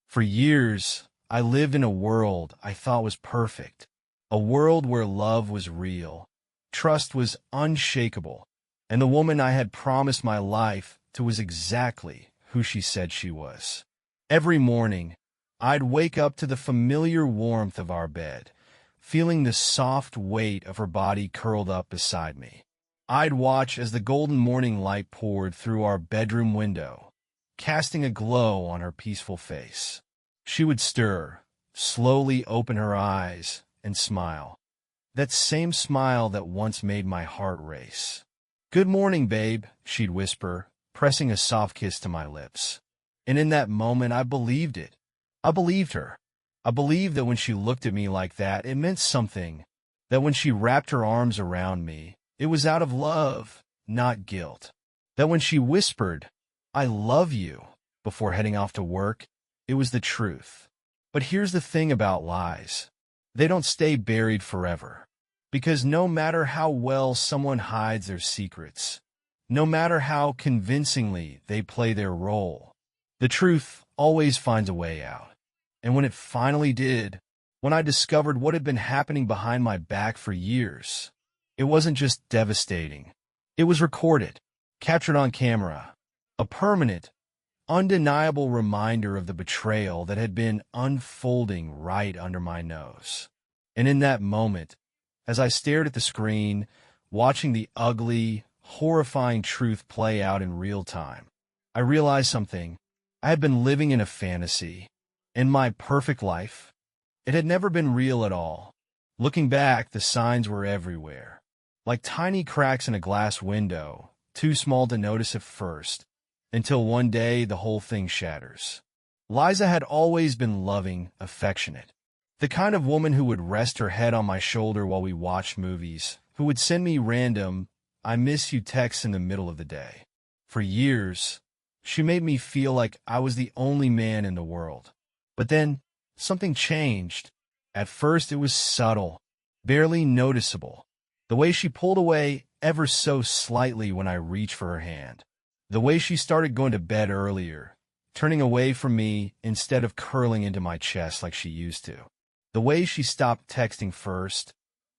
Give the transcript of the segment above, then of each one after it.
For years, I lived in a world I thought was perfect, a world where love was real, trust was unshakable, and the woman I had promised my life to was exactly who she said she was. Every morning, I'd wake up to the familiar warmth of our bed, feeling the soft weight of her body curled up beside me. I'd watch as the golden morning light poured through our bedroom window, casting a glow on her peaceful face. She would stir, slowly open her eyes, and smile. That same smile that once made my heart race. "Good morning, babe," she'd whisper, pressing a soft kiss to my lips. And in that moment, I believed it. I believed her. I believed that when she looked at me like that, it meant something. That when she wrapped her arms around me, it was out of love, not guilt. That when she whispered, "I love you," before heading off to work, it was the truth. But here's the thing about lies. They don't stay buried forever. Because no matter how well someone hides their secrets, no matter how convincingly they play their role, the truth always finds a way out. And when it finally did, when I discovered what had been happening behind my back for years, it wasn't just devastating. It was recorded, captured on camera, a permanent, undeniable reminder of the betrayal that had been unfolding right under my nose. And in that moment, as I stared at the screen, watching the ugly, horrifying truth play out in real time, I realized something. I had been living in a fantasy. In my perfect life, it had never been real at all. Looking back, the signs were everywhere. Like tiny cracks in a glass window, too small to notice at first, until one day the whole thing shatters. Liza had always been loving, affectionate. The kind of woman who would rest her head on my shoulder while we watched movies, who would send me random, "I miss you" texts in the middle of the day. For years, she made me feel like I was the only man in the world. But then, something changed. At first, it was subtle, barely noticeable. The way she pulled away ever so slightly when I reached for her hand. The way she started going to bed earlier, turning away from me instead of curling into my chest like she used to. The way she stopped texting first,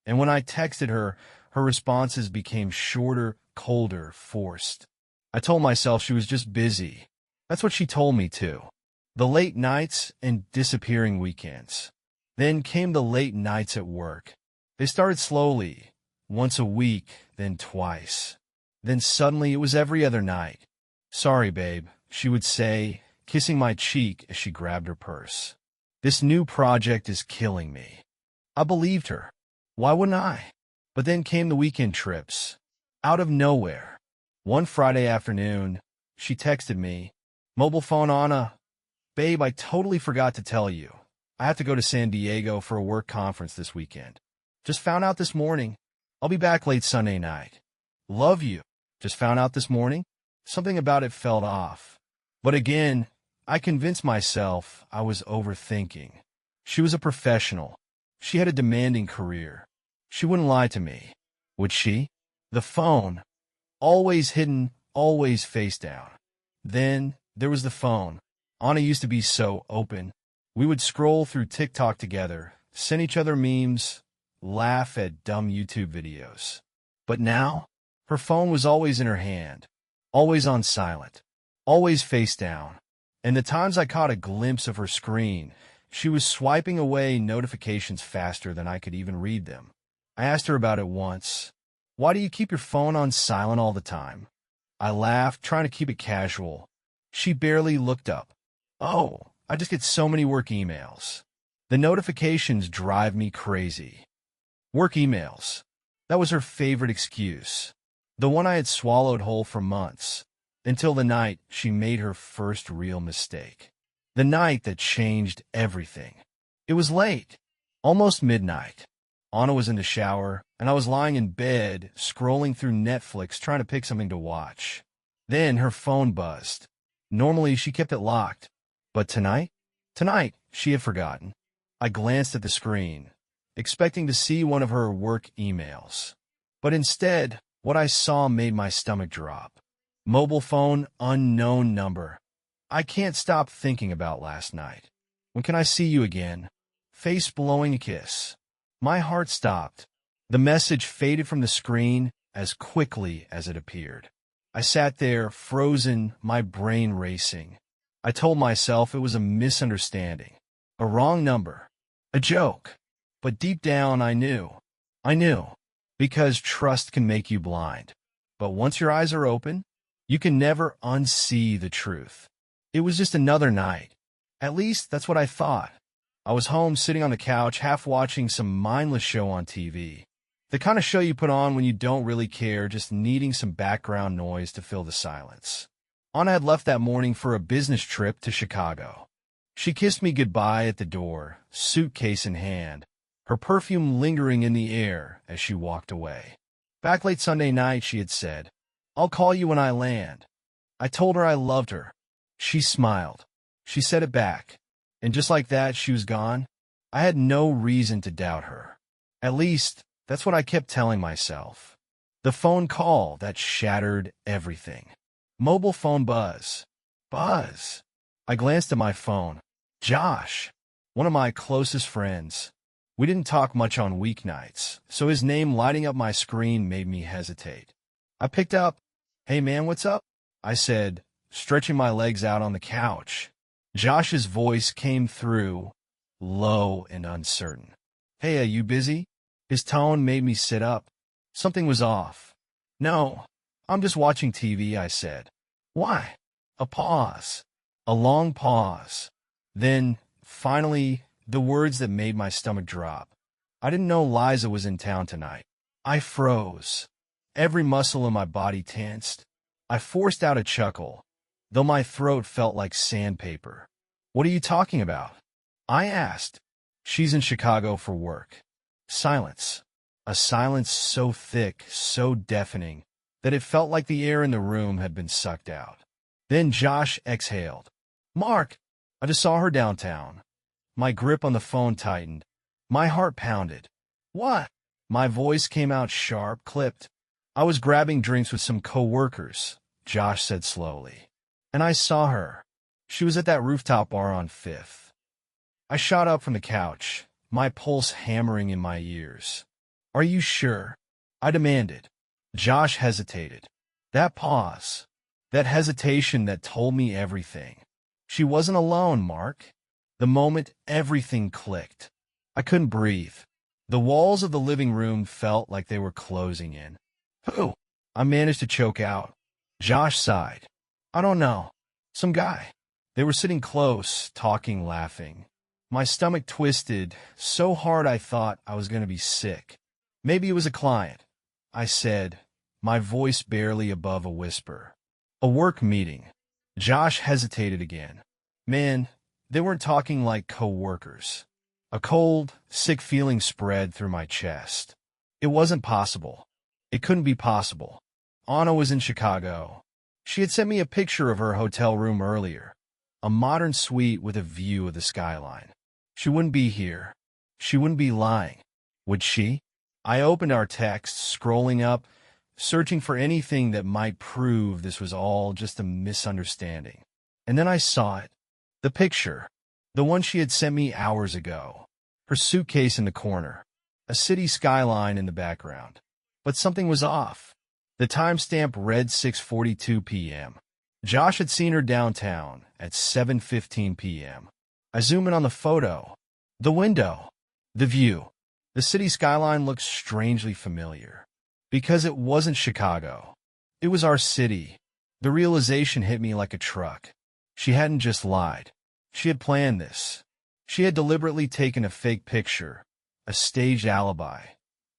and when I texted her, her responses became shorter, colder, forced. I told myself she was just busy. That's what she told me too. The late nights and disappearing weekends. Then came the late nights at work. They started slowly, once a week, then twice. Then suddenly it was every other night. "Sorry, babe," she would say, kissing my cheek as she grabbed her purse. "This new project is killing me." I believed her. Why wouldn't I? But then came the weekend trips. Out of nowhere. One Friday afternoon, she texted me, "Mobile phone on, babe, I totally forgot to tell you. I have to go to San Diego for a work conference this weekend. Just found out this morning. I'll be back late Sunday night. Love you. Just found out this morning." Something about it felt off. But again, I convinced myself I was overthinking. She was a professional. She had a demanding career. She wouldn't lie to me. Would she? The phone. Always hidden, always face down. Then there was the phone. Anna used to be so open. We would scroll through TikTok together, send each other memes, laugh at dumb YouTube videos. But now, her phone was always in her hand, always on silent, always face down. And the times I caught a glimpse of her screen, she was swiping away notifications faster than I could even read them. I asked her about it once. "Why do you keep your phone on silent all the time?" I laughed, trying to keep it casual. She barely looked up. "Oh, I just get so many work emails. The notifications drive me crazy." Work emails. That was her favorite excuse. The one I had swallowed whole for months, until the night she made her first real mistake. The night that changed everything. It was late, almost midnight. Anna was in the shower, and I was lying in bed, scrolling through Netflix, trying to pick something to watch. Then her phone buzzed. Normally, she kept it locked. But tonight, she had forgotten. I glanced at the screen, expecting to see one of her work emails. But instead, what I saw made my stomach drop. Mobile phone, unknown number. I can't stop thinking about last night. When can I see you again? Face blowing a kiss. My heart stopped. The message faded from the screen as quickly as it appeared. I sat there, frozen, my brain racing. I told myself it was a misunderstanding, a wrong number, a joke. But deep down, I knew. I knew. Because trust can make you blind. But once your eyes are open, you can never unsee the truth. It was just another night. At least, that's what I thought. I was home sitting on the couch, half watching some mindless show on TV. The kind of show you put on when you don't really care, just needing some background noise to fill the silence. Anna had left that morning for a business trip to Chicago. She kissed me goodbye at the door, suitcase in hand, her perfume lingering in the air as she walked away. Back late Sunday night, she had said, "I'll call you when I land." I told her I loved her. She smiled. She said it back. And just like that, she was gone. I had no reason to doubt her. At least, that's what I kept telling myself. The phone call that shattered everything. Mobile phone buzz. Buzz. I glanced at my phone. Josh, one of my closest friends. We didn't talk much on weeknights, so his name lighting up my screen made me hesitate. I picked up. "Hey man, what's up?" I said, stretching my legs out on the couch. Josh's voice came through, low and uncertain. "Hey, are you busy?" His tone made me sit up. Something was off. "No, I'm just watching TV," I said. "Why?" A pause. A long pause. Then, finally, the words that made my stomach drop. "I didn't know Liza was in town tonight." I froze. Every muscle in my body tensed. I forced out a chuckle, though my throat felt like sandpaper. "What are you talking about?" I asked. "She's in Chicago for work." Silence. A silence so thick, so deafening, that it felt like the air in the room had been sucked out. Then Josh exhaled. "Mark, I just saw her downtown." My grip on the phone tightened. My heart pounded. "What?" My voice came out sharp, clipped. "I was grabbing drinks with some co-workers," Josh said slowly. "And I saw her. She was at that rooftop bar on 5th. I shot up from the couch, my pulse hammering in my ears. "Are you sure?" I demanded. Josh hesitated. That pause. That hesitation that told me everything. She wasn't alone, Mark. The moment everything clicked. I couldn't breathe. The walls of the living room felt like they were closing in. "Who?" I managed to choke out. Josh sighed. "I don't know. Some guy." They were sitting close, talking, laughing. My stomach twisted so hard I thought I was going to be sick. "Maybe it was a client," I said, my voice barely above a whisper. "A work meeting." Josh hesitated again. Man, they weren't talking like co-workers. A cold, sick feeling spread through my chest. It wasn't possible. It couldn't be possible. Anna was in Chicago. She had sent me a picture of her hotel room earlier. A modern suite with a view of the skyline. She wouldn't be here. She wouldn't be lying. Would she? I opened our text, scrolling up, searching for anything that might prove this was all just a misunderstanding. And then I saw it. The picture. The one she had sent me hours ago. Her suitcase in the corner. A city skyline in the background. But something was off. The timestamp read 6:42 p.m. Josh had seen her downtown at 7:15 p.m. I zoom in on the photo. The window. The view. The city skyline looked strangely familiar. Because it wasn't Chicago. It was our city. The realization hit me like a truck. She hadn't just lied. She had planned this. She had deliberately taken a fake picture, a staged alibi,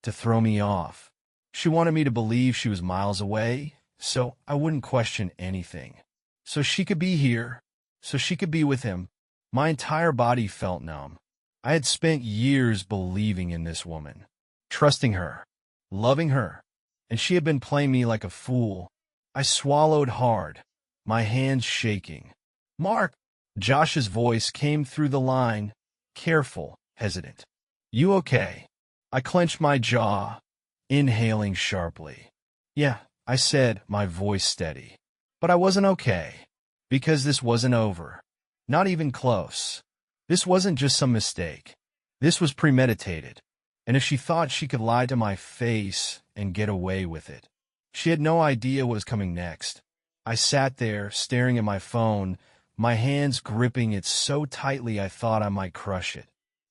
to throw me off. She wanted me to believe she was miles away, so I wouldn't question anything. So she could be here, so she could be with him. My entire body felt numb. I had spent years believing in this woman, trusting her, loving her, and she had been playing me like a fool. I swallowed hard, my hands shaking. "Mark!" Josh's voice came through the line, careful, hesitant. "You okay?" I clenched my jaw, inhaling sharply. "Yeah," I said, my voice steady. But I wasn't okay, because this wasn't over. Not even close. This wasn't just some mistake. This was premeditated. And if she thought she could lie to my face and get away with it, she had no idea what was coming next. I sat there, staring at my phone, my hands gripping it so tightly I thought I might crush it.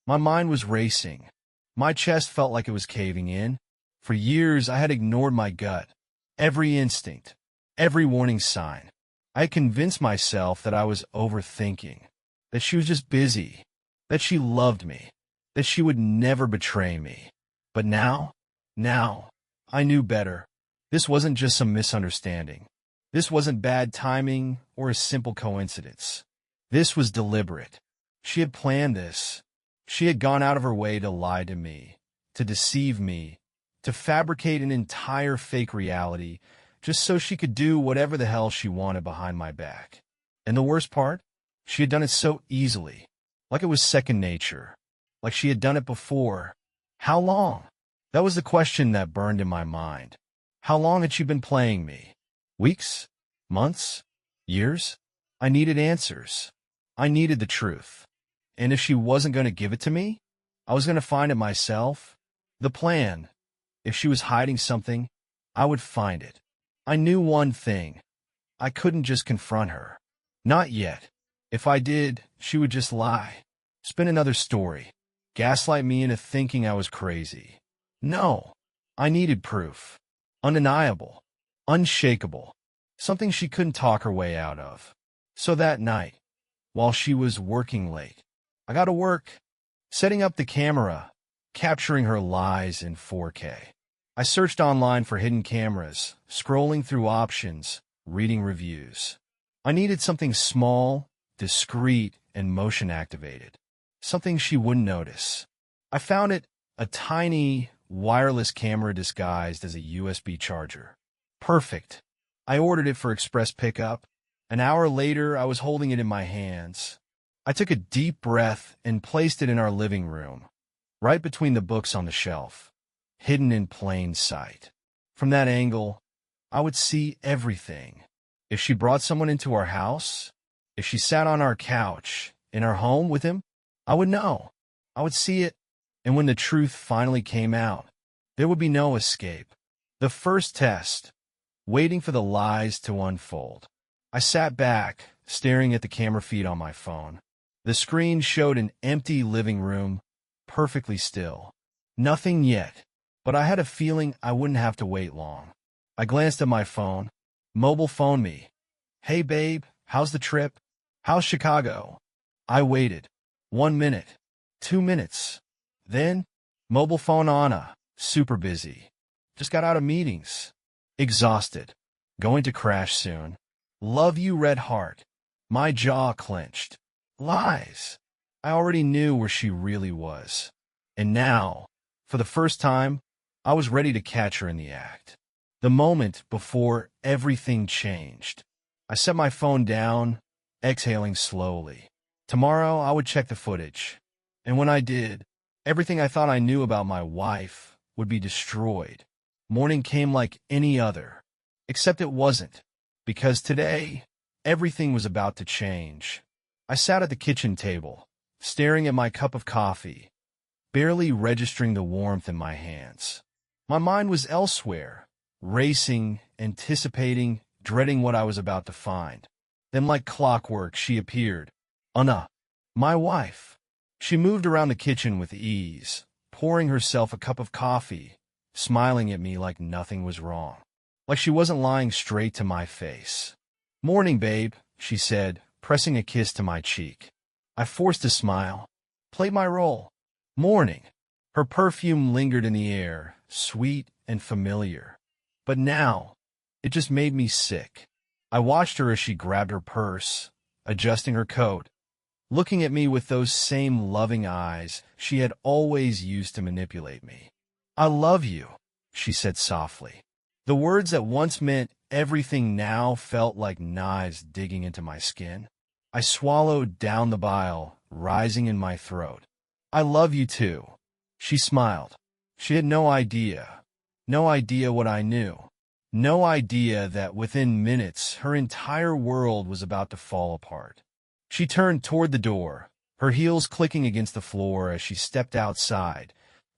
My mind was racing. My chest felt like it was caving in. For years, I had ignored my gut, every instinct, every warning sign. I had convinced myself that I was overthinking, that she was just busy, that she loved me, that she would never betray me. But now, I knew better. This wasn't just some misunderstanding. This wasn't bad timing or a simple coincidence. This was deliberate. She had planned this. She had gone out of her way to lie to me, to deceive me, to fabricate an entire fake reality just so she could do whatever the hell she wanted behind my back. And the worst part? She had done it so easily, like it was second nature, like she had done it before. How long? That was the question that burned in my mind. How long had she been playing me? Weeks? Months? Years? I needed answers. I needed the truth. And if she wasn't going to give it to me, I was going to find it myself. The plan. If she was hiding something, I would find it. I knew one thing. I couldn't just confront her. Not yet. If I did, she would just lie. Spin another story. Gaslight me into thinking I was crazy. No. I needed proof. Undeniable. Unshakable. Something she couldn't talk her way out of. So that night, while she was working late, I got to work, setting up the camera, capturing her lies in 4K. I searched online for hidden cameras, scrolling through options, reading reviews. I needed something small, discreet, and motion-activated. Something she wouldn't notice. I found it, a tiny, wireless camera disguised as a USB charger. Perfect. I ordered it for express pickup. An hour later, I was holding it in my hands. I took a deep breath and placed it in our living room, right between the books on the shelf, hidden in plain sight. From that angle, I would see everything. If she brought someone into our house, if she sat on our couch, in our home with him, I would know. I would see it, and when the truth finally came out, there would be no escape. The first test, waiting for the lies to unfold. I sat back, staring at the camera feed on my phone. The screen showed an empty living room, perfectly still. Nothing yet, but I had a feeling I wouldn't have to wait long. I glanced at my phone. Mobile phoned me. "Hey babe, how's the trip? How's Chicago?" I waited. 1 minute. 2 minutes. Then, mobile phone Anna, super busy. Just got out of meetings. Exhausted. Going to crash soon. Love you, red heart. My jaw clenched. Lies. I already knew where she really was. And now, for the first time, I was ready to catch her in the act. The moment before everything changed. I set my phone down, exhaling slowly. Tomorrow, I would check the footage. And when I did, everything I thought I knew about my wife would be destroyed. Morning came like any other, except it wasn't, because today, everything was about to change. I sat at the kitchen table, staring at my cup of coffee, barely registering the warmth in my hands. My mind was elsewhere, racing, anticipating, dreading what I was about to find. Then like clockwork, she appeared. Anna, my wife. She moved around the kitchen with ease, pouring herself a cup of coffee, smiling at me like nothing was wrong, like she wasn't lying straight to my face. "Morning, babe," she said, pressing a kiss to my cheek. I forced a smile, played my role. Morning. Her perfume lingered in the air, sweet and familiar. But now, it just made me sick. I watched her as she grabbed her purse, adjusting her coat, looking at me with those same loving eyes she had always used to manipulate me. "I love you," she said softly. The words that once meant everything now felt like knives digging into my skin. I swallowed down the bile, rising in my throat. "I love you too." She smiled. She had no idea what I knew. No idea that within minutes her entire world was about to fall apart. She turned toward the door, her heels clicking against the floor as she stepped outside,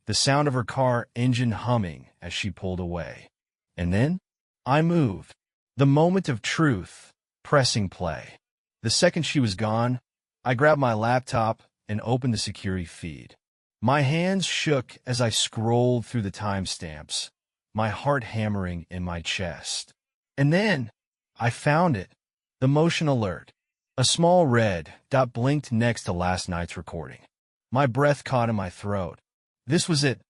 the sound of her car engine humming as she pulled away. And then, I moved. The moment of truth, pressing play. The second she was gone, I grabbed my laptop and opened the security feed. My hands shook as I scrolled through the timestamps, my heart hammering in my chest. And then, I found it. The motion alert. A small red dot blinked next to last night's recording. My breath caught in my throat. This was it.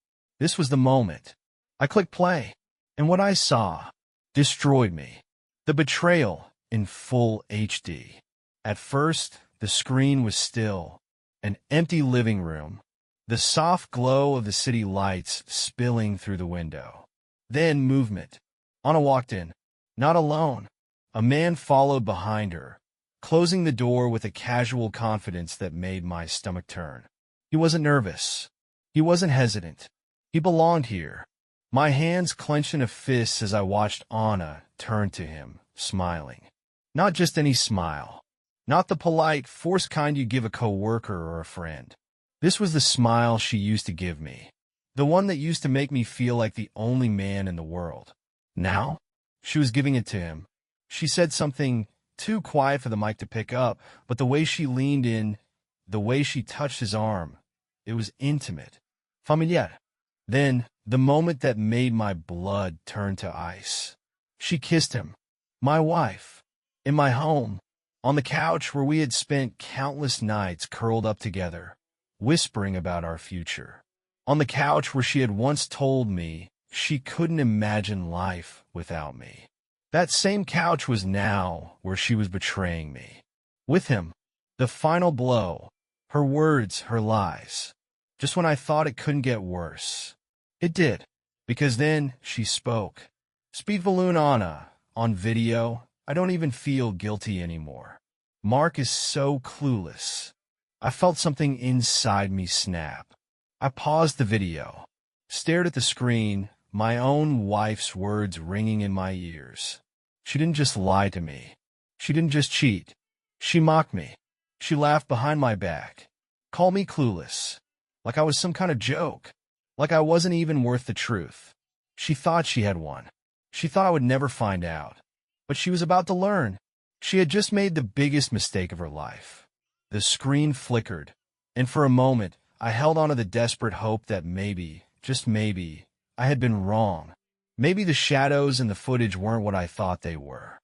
This was the moment. I clicked play, and what I saw destroyed me. The Betrayal in full HD. At first, the screen was still, an empty living room, the soft glow of the city lights spilling through the window. Then movement. Anna walked in, not alone. A man followed behind her, closing the door with a casual confidence that made my stomach turn. He wasn't nervous. He wasn't hesitant. He belonged here. My hands clenched in a fist as I watched Anna turn to him, smiling. Not just any smile. Not the polite, forced kind you give a coworker or a friend. This was the smile she used to give me. The one that used to make me feel like the only man in the world. Now, she was giving it to him. She said something too quiet for the mic to pick up, but the way she leaned in, the way she touched his arm, it was intimate. Familiar. Then, the moment that made my blood turn to ice. She kissed him. My wife. In my home. On the couch where we had spent countless nights curled up together, whispering about our future. On the couch where she had once told me she couldn't imagine life without me. That same couch was now where she was betraying me. With him, the final blow, her words, her lies. Just when I thought it couldn't get worse. It did, because then she spoke. Speed balloon Anna, on video, I don't even feel guilty anymore. Mark is so clueless. I felt something inside me snap. I paused the video, stared at the screen, my own wife's words ringing in my ears. She didn't just lie to me. She didn't just cheat. She mocked me. She laughed behind my back. Called me clueless. Like I was some kind of joke. Like I wasn't even worth the truth. She thought she had won. She thought I would never find out. But she was about to learn. She had just made the biggest mistake of her life. The screen flickered, and for a moment, I held on to the desperate hope that maybe, just maybe, I had been wrong. Maybe the shadows in the footage weren't what I thought they were.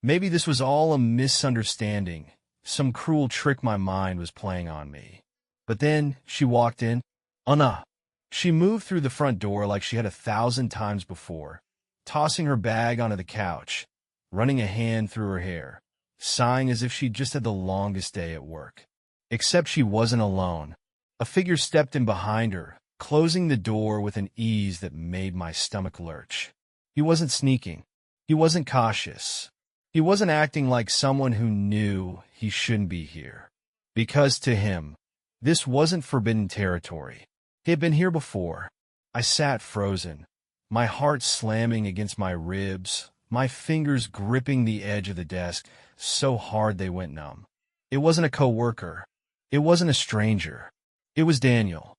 Maybe this was all a misunderstanding, some cruel trick my mind was playing on me. But then she walked in. Anna. She moved through the front door like she had 1,000 times before, tossing her bag onto the couch, running a hand through her hair, sighing as if she'd just had the longest day at work. Except she wasn't alone. A figure stepped in behind her, closing the door with an ease that made my stomach lurch. He wasn't sneaking. He wasn't cautious. He wasn't acting like someone who knew he shouldn't be here. Because to him, this wasn't forbidden territory. He had been here before. I sat frozen, my heart slamming against my ribs, my fingers gripping the edge of the desk so hard they went numb. It wasn't a coworker. It wasn't a stranger. It was Daniel,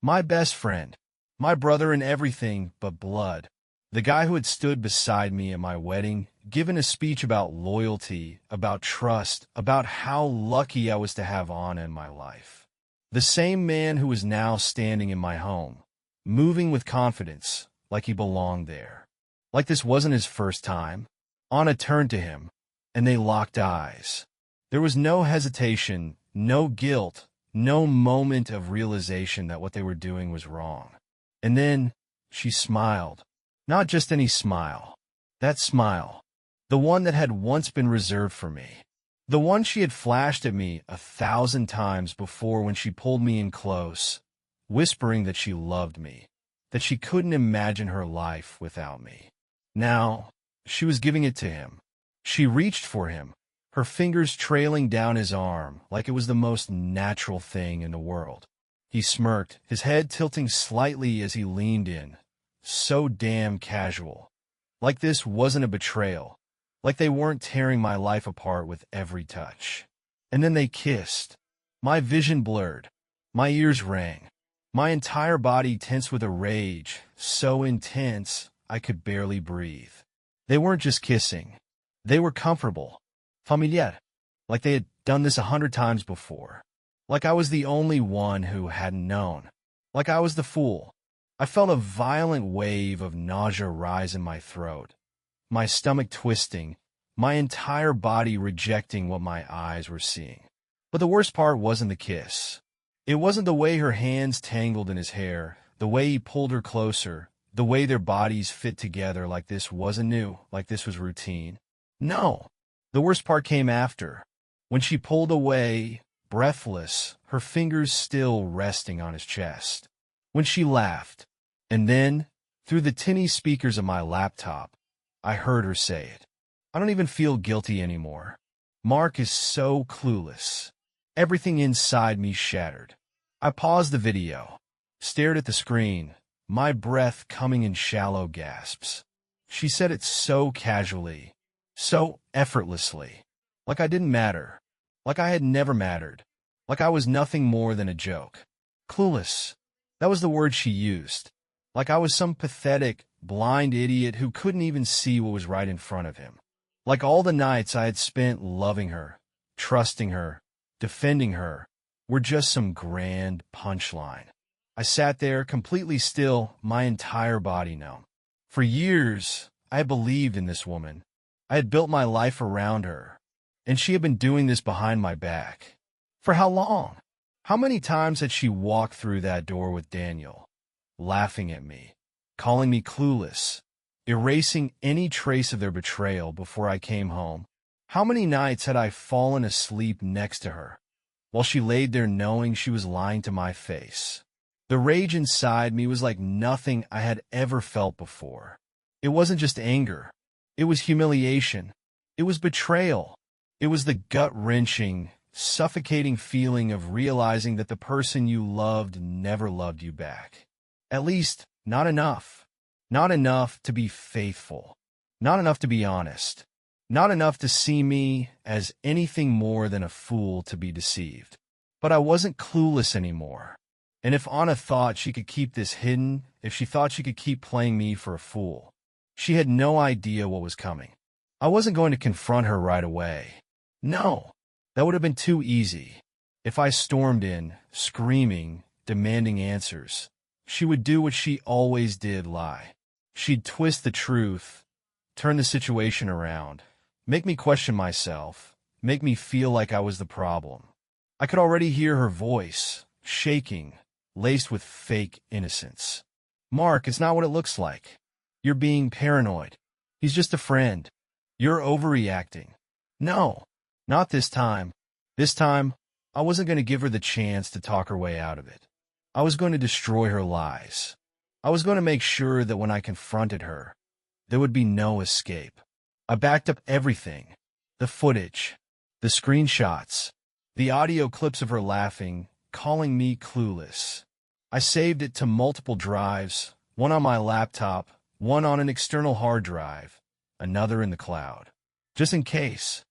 my best friend, my brother in everything but blood, the guy who had stood beside me at my wedding, given a speech about loyalty, about trust, about how lucky I was to have Anna in my life. The same man who was now standing in my home, moving with confidence, like he belonged there. Like this wasn't his first time. Anna turned to him, and they locked eyes. There was no hesitation, no guilt, no moment of realization that what they were doing was wrong. And then she smiled. Not just any smile. That smile. The one that had once been reserved for me. The one she had flashed at me 1,000 times before when she pulled me in close, whispering that she loved me, that she couldn't imagine her life without me. Now, she was giving it to him. She reached for him, her fingers trailing down his arm like it was the most natural thing in the world. He smirked, his head tilting slightly as he leaned in. So damn casual. Like this wasn't a betrayal. Like they weren't tearing my life apart with every touch. And then they kissed. My vision blurred. My ears rang. My entire body tensed with a rage so intense I could barely breathe. They weren't just kissing. They were comfortable. Familiar. Like they had done this 100 times before. Like I was the only one who hadn't known. Like I was the fool. I felt a violent wave of nausea rise in my throat. My stomach twisting. My entire body rejecting what my eyes were seeing. But the worst part wasn't the kiss. It wasn't the way her hands tangled in his hair, the way he pulled her closer, the way their bodies fit together like this wasn't new, like this was routine. No. The worst part came after. When she pulled away, breathless, her fingers still resting on his chest. When she laughed. And then, through the tinny speakers of my laptop, I heard her say it. I don't even feel guilty anymore. Mark is so clueless. Everything inside me shattered. I paused the video, stared at the screen, my breath coming in shallow gasps. She said it so casually, so effortlessly, like I didn't matter, like I had never mattered, like I was nothing more than a joke. Clueless. That was the word she used. Like I was some pathetic, blind idiot who couldn't even see what was right in front of him. Like all the nights I had spent loving her, trusting her, defending her, were just some grand punchline. I sat there completely still, my entire body numb. For years, I had believed in this woman. I had built my life around her, and she had been doing this behind my back. For how long? How many times had she walked through that door with Daniel, laughing at me, calling me clueless, erasing any trace of their betrayal before I came home? How many nights had I fallen asleep next to her, while she laid there knowing she was lying to my face? The rage inside me was like nothing I had ever felt before. It wasn't just anger. It was humiliation. It was betrayal. It was the gut-wrenching, suffocating feeling of realizing that the person you loved never loved you back. At least, not enough. Not enough to be faithful. Not enough to be honest. Not enough to see me as anything more than a fool to be deceived. But I wasn't clueless anymore. And if Anna thought she could keep this hidden, if she thought she could keep playing me for a fool, she had no idea what was coming. I wasn't going to confront her right away. No, that would have been too easy. If I stormed in, screaming, demanding answers, she would do what she always did, lie. She'd twist the truth, turn the situation around, make me question myself, make me feel like I was the problem. I could already hear her voice, shaking, laced with fake innocence. Mark, it's not what it looks like. You're being paranoid. He's just a friend. You're overreacting. No, not this time. This time, I wasn't going to give her the chance to talk her way out of it. I was going to destroy her lies. I was going to make sure that when I confronted her, there would be no escape. I backed up everything. The footage, the screenshots, the audio clips of her laughing, calling me clueless. I saved it to multiple drives, one on my laptop, one on an external hard drive, another in the cloud. Just in case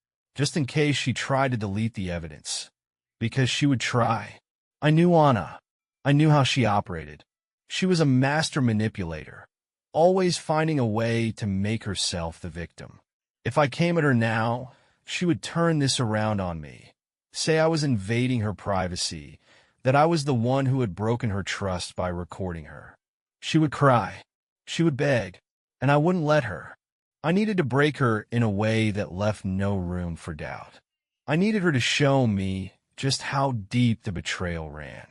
she tried to delete the evidence. Because she would try. I knew Anna. I knew how she operated. She was a master manipulator, always finding a way to make herself the victim. If I came at her now, she would turn this around on me, say I was invading her privacy, that I was the one who had broken her trust by recording her. She would cry. She would beg, and I wouldn't let her. I needed to break her in a way that left no room for doubt. I needed her to show me just how deep the betrayal ran.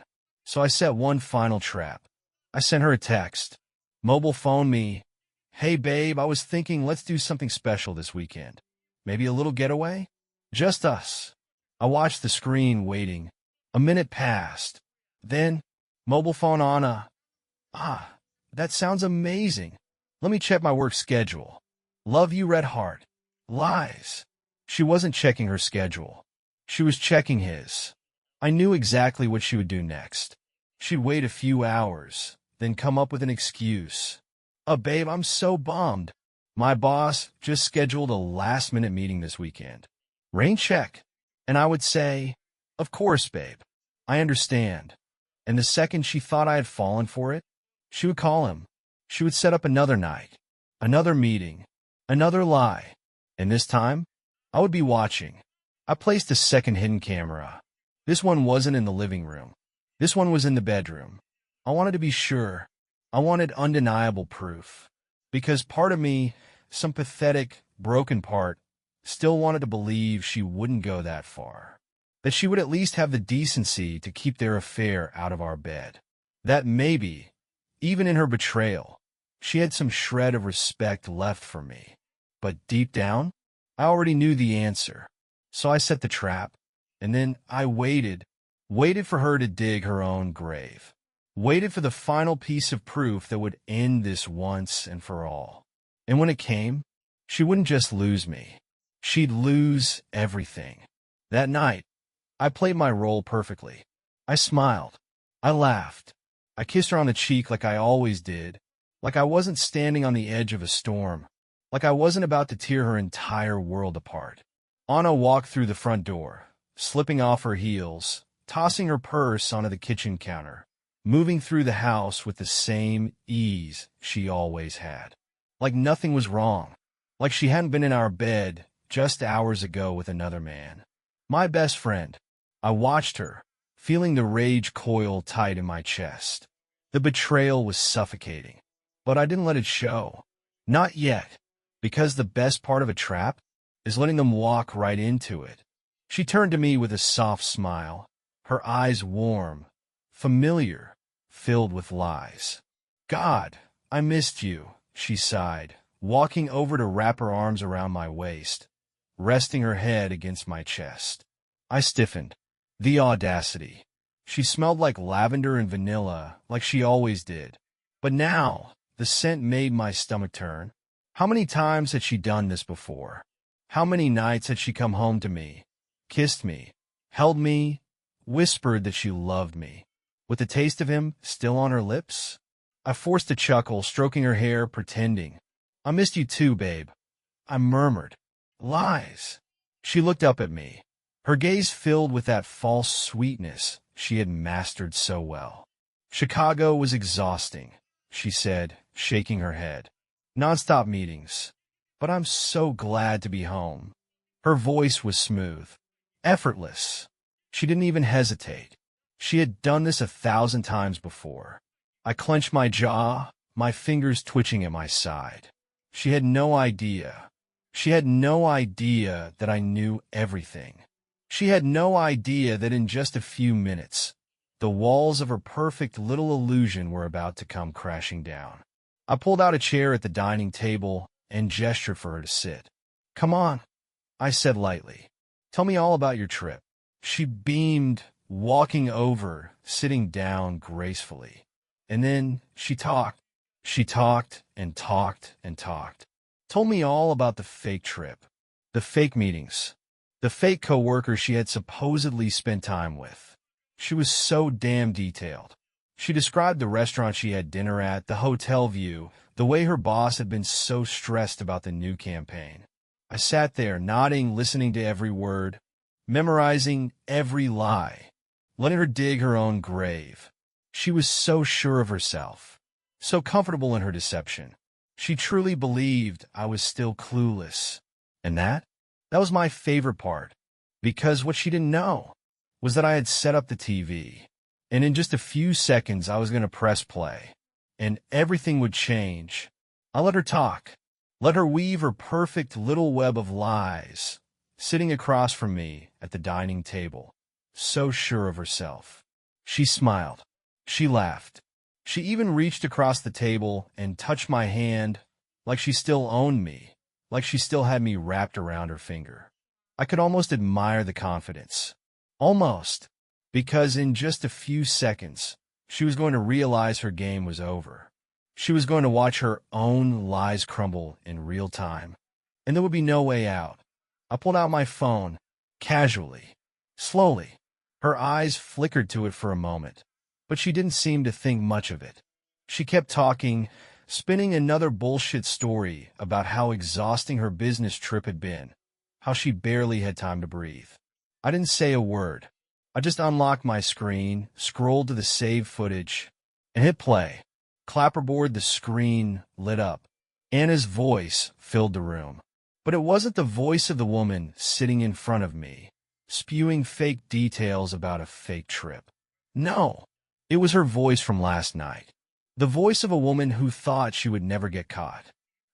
So I set one final trap. I sent her a text. Mobile phone me. Hey babe, I was thinking let's do something special this weekend. Maybe a little getaway? Just us. I watched the screen waiting. A minute passed. Then, mobile phone Anna. Ah, that sounds amazing. Let me check my work schedule. Love you, Red Heart. Lies. She wasn't checking her schedule. She was checking his. I knew exactly what she would do next. She'd wait a few hours, then come up with an excuse. Babe, I'm so bummed. My boss just scheduled a last-minute meeting this weekend. Rain check. And I would say, of course, babe. I understand. And the second she thought I had fallen for it, she would call him. She would set up another night, another meeting, another lie. And this time, I would be watching. I placed a second hidden camera. This one wasn't in the living room. This one was in the bedroom. I wanted to be sure. I wanted undeniable proof. Because part of me, some pathetic, broken part, still wanted to believe she wouldn't go that far. That she would at least have the decency to keep their affair out of our bed. That maybe, even in her betrayal, she had some shred of respect left for me. But deep down, I already knew the answer. So I set the trap, and then I waited for her to dig her own grave. Waited for the final piece of proof that would end this once and for all. And when it came, she wouldn't just lose me. She'd lose everything. That night, I played my role perfectly. I smiled. I laughed. I kissed her on the cheek like I always did, like I wasn't standing on the edge of a storm, like I wasn't about to tear her entire world apart. Anna walked through the front door, slipping off her heels, tossing her purse onto the kitchen counter, moving through the house with the same ease she always had. Like nothing was wrong, like she hadn't been in our bed just hours ago with another man. My best friend. I watched her, feeling the rage coil tight in my chest. The betrayal was suffocating, but I didn't let it show. Not yet, because the best part of a trap is letting them walk right into it. She turned to me with a soft smile, her eyes warm, familiar, filled with lies. God, I missed you, she sighed, walking over to wrap her arms around my waist, resting her head against my chest. I stiffened. The audacity. She smelled like lavender and vanilla, like she always did. But now, the scent made my stomach turn. How many times had she done this before? How many nights had she come home to me, kissed me, held me, whispered that she loved me, with the taste of him still on her lips? I forced a chuckle, stroking her hair, pretending. I missed you too, babe. I murmured. Lies. She looked up at me, her gaze filled with that false sweetness she had mastered so well. Chicago was exhausting, she said, shaking her head. Non-stop meetings. But I'm so glad to be home. Her voice was smooth, effortless. She didn't even hesitate. She had done this 1,000 times before. I clenched my jaw, my fingers twitching at my side. She had no idea. She had no idea that I knew everything. She had no idea that in just a few minutes, the walls of her perfect little illusion were about to come crashing down. I pulled out a chair at the dining table and gestured for her to sit. Come on, I said lightly. Tell me all about your trip. She beamed, walking over, sitting down gracefully. And then she talked. She talked and talked and talked. Told me all about the fake trip, the fake meetings, the fake coworker she had supposedly spent time with. She was so damn detailed. She described the restaurant she had dinner at, the hotel view, the way her boss had been so stressed about the new campaign. I sat there, nodding, listening to every word, memorizing every lie, letting her dig her own grave. She was so sure of herself, so comfortable in her deception. She truly believed I was still clueless. And that was my favorite part, because what she didn't know was that I had set up the TV, and in just a few seconds I was going to press play, and everything would change. I let her talk, let her weave her perfect little web of lies, sitting across from me at the dining table, so sure of herself. She smiled. She laughed. She even reached across the table and touched my hand like she still owned me, like she still had me wrapped around her finger. I could almost admire the confidence. Almost. Because in just a few seconds, she was going to realize her game was over. She was going to watch her own lies crumble in real time. And there would be no way out. I pulled out my phone, casually, slowly. Her eyes flickered to it for a moment, but she didn't seem to think much of it. She kept talking, spinning another bullshit story about how exhausting her business trip had been, how she barely had time to breathe. I didn't say a word. I just unlocked my screen, scrolled to the save footage, and hit play. Clapperboard, the screen lit up. Anna's voice filled the room. But it wasn't the voice of the woman sitting in front of me, spewing fake details about a fake trip. No, it was her voice from last night. The voice of a woman who thought she would never get caught.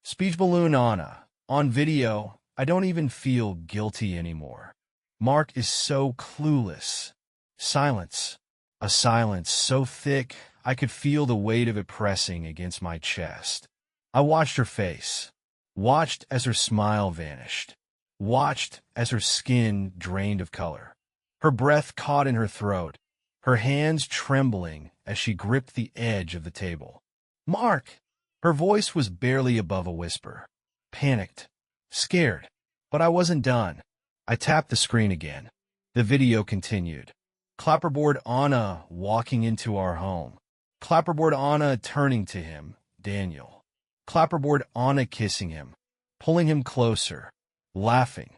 Speech balloon Anna. On video, I don't even feel guilty anymore. Mark is so clueless. Silence. A silence so thick I could feel the weight of it pressing against my chest. I watched her face. Watched as her smile vanished. Watched as her skin drained of color. Her breath caught in her throat. Her hands trembling as she gripped the edge of the table. Mark! Her voice was barely above a whisper. Panicked. Scared. But I wasn't done. I tapped the screen again. The video continued. Clapperboard Anna walking into our home. Clapperboard Anna turning to him, Daniel. Clapperboard Anna kissing him, pulling him closer, laughing.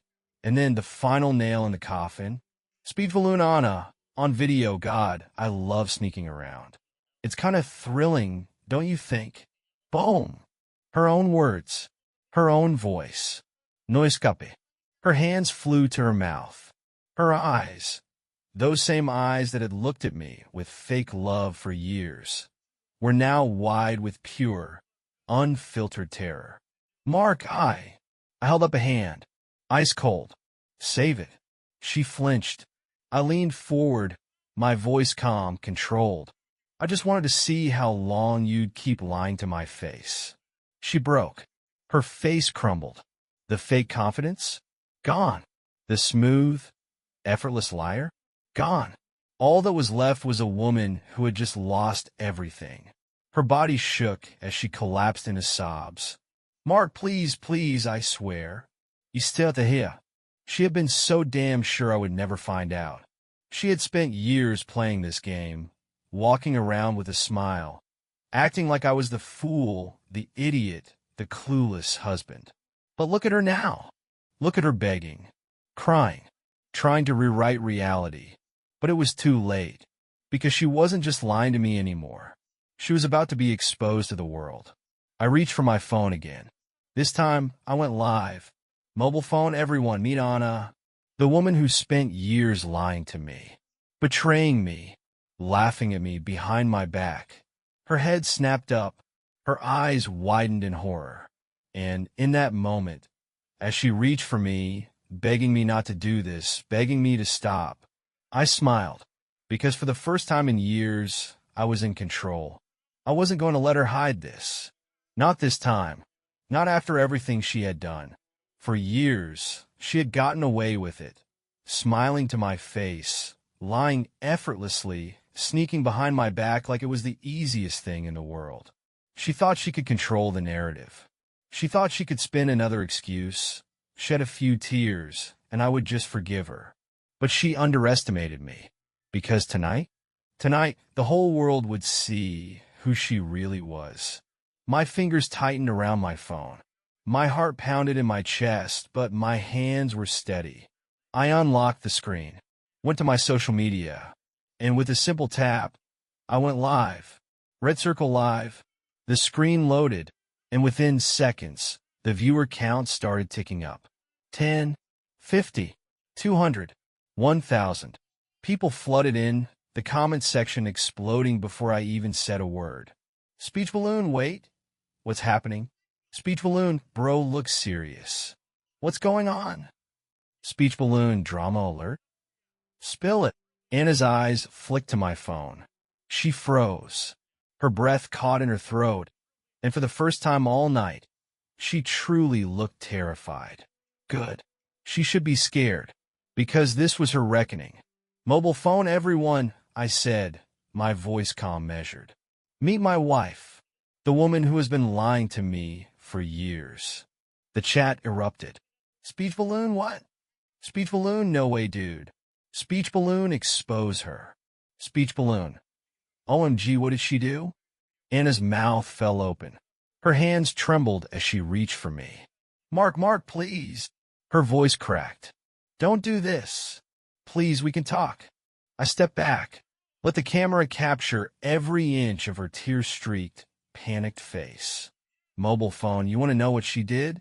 And then the final nail in the coffin. Speech balloon Anna. On video, God, I love sneaking around. It's kind of thrilling, don't you think? Boom! Her own words. Her own voice. No escape. Her hands flew to her mouth. Her eyes, those same eyes that had looked at me with fake love for years, were now wide with pure, unfiltered terror. Mark, I held up a hand. Ice cold. Save it. She flinched. I leaned forward, my voice calm, controlled. I just wanted to see how long you'd keep lying to my face. She broke. Her face crumbled. The fake confidence? Gone. The smooth, effortless liar? Gone. All that was left was a woman who had just lost everything. Her body shook as she collapsed into sobs. Mark, please, please, I swear. You still have to hear. She had been so damn sure I would never find out. She had spent years playing this game, walking around with a smile, acting like I was the fool, the idiot, the clueless husband. But look at her now. Look at her begging, crying, trying to rewrite reality. But it was too late, because she wasn't just lying to me anymore. She was about to be exposed to the world. I reached for my phone again. This time, I went live. Mobile phone, everyone, meet Anna, the woman who spent years lying to me, betraying me, laughing at me behind my back. Her head snapped up, her eyes widened in horror. And in that moment, as she reached for me, begging me not to do this, begging me to stop, I smiled, because for the first time in years, I was in control. I wasn't going to let her hide this. Not this time. Not after everything she had done. For years, she had gotten away with it, smiling to my face, lying effortlessly, sneaking behind my back like it was the easiest thing in the world. She thought she could control the narrative. She thought she could spin another excuse, shed a few tears, and I would just forgive her. But she underestimated me, because tonight, the whole world would see who she really was. My fingers tightened around my phone. My heart pounded in my chest, but my hands were steady. I unlocked the screen, went to my social media, and with a simple tap, I went live. Red circle live. The screen loaded, and within seconds, the viewer count started ticking up. 10, 50, 200, 1,000. People flooded in, the comment section exploding before I even said a word. Speech balloon, wait. What's happening? Speech balloon, bro looks serious. What's going on? Speech balloon, drama alert? Spill it. Anna's eyes flicked to my phone. She froze. Her breath caught in her throat, and for the first time all night, she truly looked terrified. Good. She should be scared, because this was her reckoning. Mobile phone, everyone, I said, my voice calm measured. Meet my wife, the woman who has been lying to me for years. The chat erupted. Speech balloon, what? Speech balloon, no way, dude. Speech balloon, expose her. Speech balloon. OMG, what did she do? Anna's mouth fell open. Her hands trembled as she reached for me. Mark, please. Her voice cracked. Don't do this. Please, we can talk. I stepped back, let the camera capture every inch of her tear-streaked, panicked face. Mobile phone, you want to know what she did?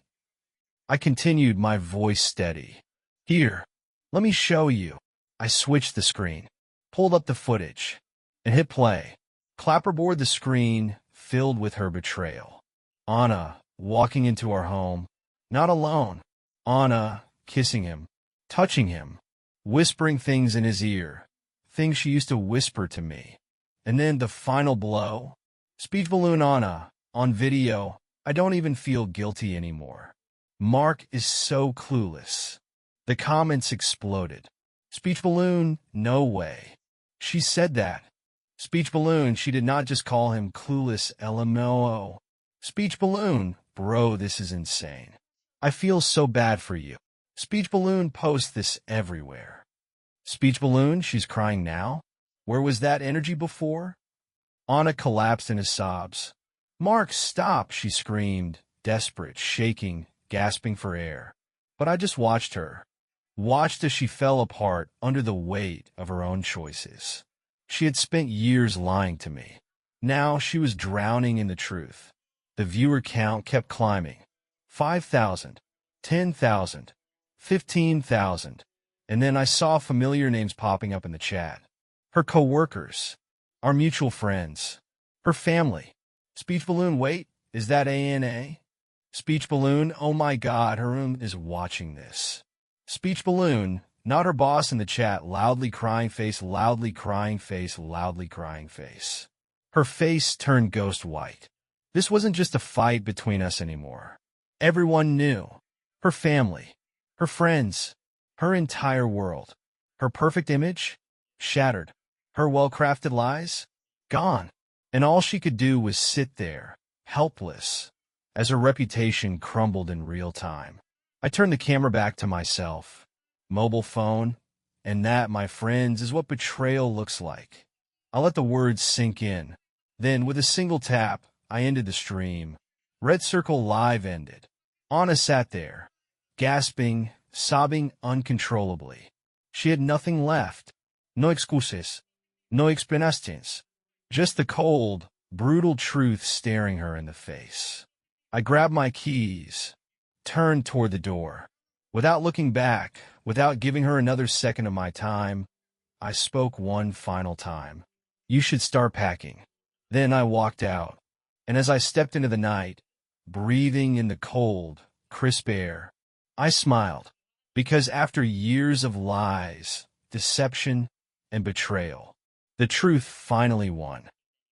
I continued, my voice steady. Here, let me show you. I switched the screen, pulled up the footage, and hit play. Clapperboard the screen filled with her betrayal. Anna walking into our home, not alone. Anna kissing him, touching him, whispering things in his ear, things she used to whisper to me. And then the final blow. Speech balloon Anna, on video. I don't even feel guilty anymore. Mark is so clueless. The comments exploded. Speech balloon, no way. She said that. Speech balloon, she did not just call him clueless LMO. Speech balloon, bro, this is insane. I feel so bad for you. Speech balloon posts this everywhere. Speech balloon, she's crying now? Where was that energy before? Anna collapsed into sobs. Mark, stop, she screamed, desperate, shaking, gasping for air. But I just watched her. Watched as she fell apart under the weight of her own choices. She had spent years lying to me. Now she was drowning in the truth. The viewer count kept climbing. 5,000, 10,000, 15,000. And then I saw familiar names popping up in the chat. Her co-workers, our mutual friends, her family. Speech balloon, wait, is that ANA? Speech balloon, oh my God, her room is watching this. Speech balloon, not her boss in the chat, loudly crying face, loudly crying face, loudly crying face. Her face turned ghost white. This wasn't just a fight between us anymore. Everyone knew. Her family, her friends, her entire world. Her perfect image, shattered. Her well-crafted lies, gone. And all she could do was sit there, helpless, as her reputation crumbled in real time. I turned the camera back to myself. Mobile phone, and that, my friends, is what betrayal looks like. I let the words sink in. Then, with a single tap, I ended the stream. Red Circle Live ended. Anna sat there, gasping, sobbing uncontrollably. She had nothing left. No excuses. No explanations. Just the cold, brutal truth staring her in the face. I grabbed my keys, turned toward the door. Without looking back, without giving her another second of my time, I spoke one final time. You should start packing. Then I walked out, and as I stepped into the night, breathing in the cold, crisp air, I smiled, because after years of lies, deception, and betrayal, the truth finally won.